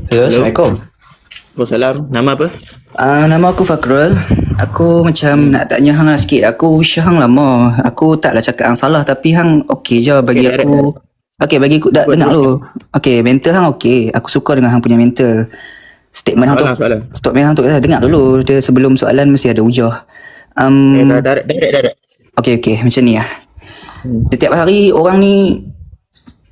Hello, Hello. Assalamualaikum. Waalaikumsalam. Nama apa? Nama aku Fakrul. Aku macam nak tanya hang lah sikit. Aku wish hang lama. Aku taklah cakap hang salah tapi hang okey je bagi Okay, aku. Okey, bagi aku dah Apa dengar teruskan? dulu. Okey, mental hang okey. Aku suka dengan hang punya mental. Statement hang tu. Soalan. Statement hang tu dengar dulu. Dia sebelum soalan mesti ada hujah. Direct. Okey, macam ni lah. Setiap hari orang ni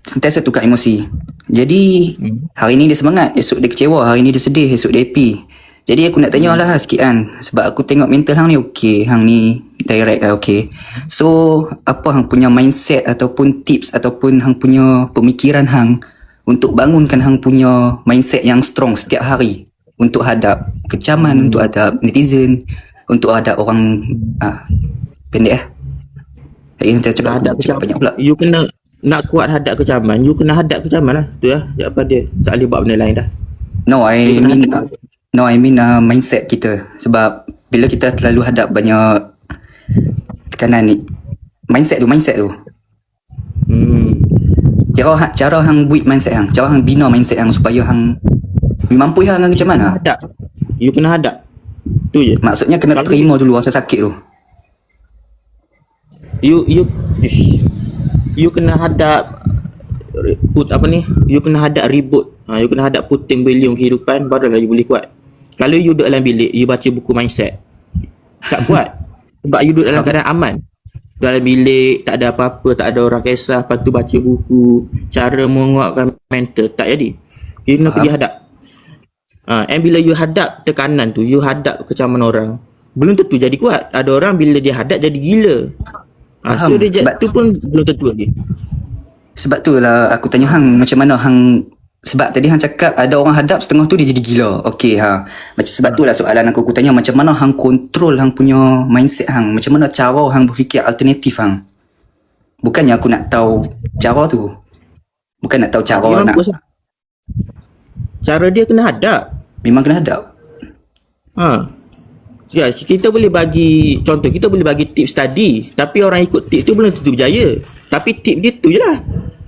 sentiasa tukar emosi. Jadi hari ni dia semangat, esok dia kecewa, hari ni dia sedih, esok dia happy. Jadi aku nak tanya lah sikit kan, sebab aku tengok mental hang ni okey, hang ni direct lah okey. So apa hang punya mindset ataupun tips ataupun hang punya pemikiran hang untuk bangunkan hang punya mindset yang strong setiap hari untuk hadap kecaman, untuk hadap netizen, untuk hadap orang pendek lah. Saya cakap banyak pula. You kena nak kuat hadap kecaman. You kena hadap kecaman lah. Tu lah. Apa dia? Tak boleh buat benda lain dah. No, I mean mindset kita. Sebab bila kita terlalu hadap banyak tekanan ni, mindset tu. Cara hang build mindset hang, cara hang bina mindset hang supaya hang mampu hang macam mana? Hadap. You kena hadap. Tu je. Maksudnya kena Kalau terima dulu rasa sakit tu. You kena hadap you kena hadap ribut. You kena hadap puting beliung kehidupan, barulah you boleh kuat. Kalau you duduk dalam bilik, you baca buku mindset, tak kuat. Sebab you duduk dalam keadaan aman. Dalam bilik, tak ada apa-apa, tak ada orang kisah, lepas tu baca buku, cara menguatkan mental, tak jadi. You kena pergi hadap. And bila you hadap tekanan tu, you hadap kecaman orang, belum tentu jadi kuat. Ada orang bila dia hadap jadi gila. So dia tu pun belum tentu lagi. Sebab tu lah aku tanya hang macam mana hang, sebab tadi hang cakap ada orang hadap setengah tu dia jadi gila. Okey macam sebab tu lah soalan aku tanya macam mana hang kontrol hang punya mindset hang, macam mana cara hang berfikir alternatif hang. Bukannya aku nak tahu cara tu. Bukan nak tahu cara nak. Cara dia kena hadap. Memang kena hadap. Ya, kita boleh bagi contoh, kita boleh bagi tips tadi, tapi orang ikut tips tu belum tentu berjaya. Tapi tips dia tu je lah.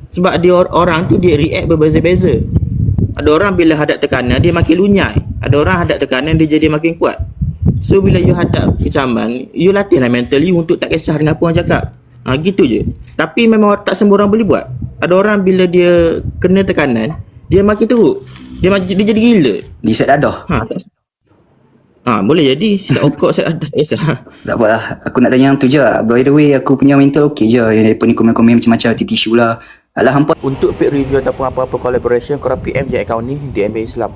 Sebab dia orang tu dia react berbeza-beza. Ada orang bila hadap tekanan dia makin lunyai. Ada orang hadap tekanan dia jadi makin kuat. So bila you hadap kecaman, you latihlah mental you untuk tak kisah dengan apa orang cakap. Gitu je. Tapi memang tak semua orang boleh buat. Ada orang bila dia kena tekanan, dia makin teruk. Dia jadi gila. Dia set dadah. Boleh jadi. Of course ada kisah. Tak apa lah. Aku nak tanya yang tu je. By the way, aku punya mental okey je. Yang daripada ni komen-komen macam-macam tisu lah. Alah hampa. Untuk paid review ataupun apa-apa collaboration, korang PM je account ni di MBA Islam.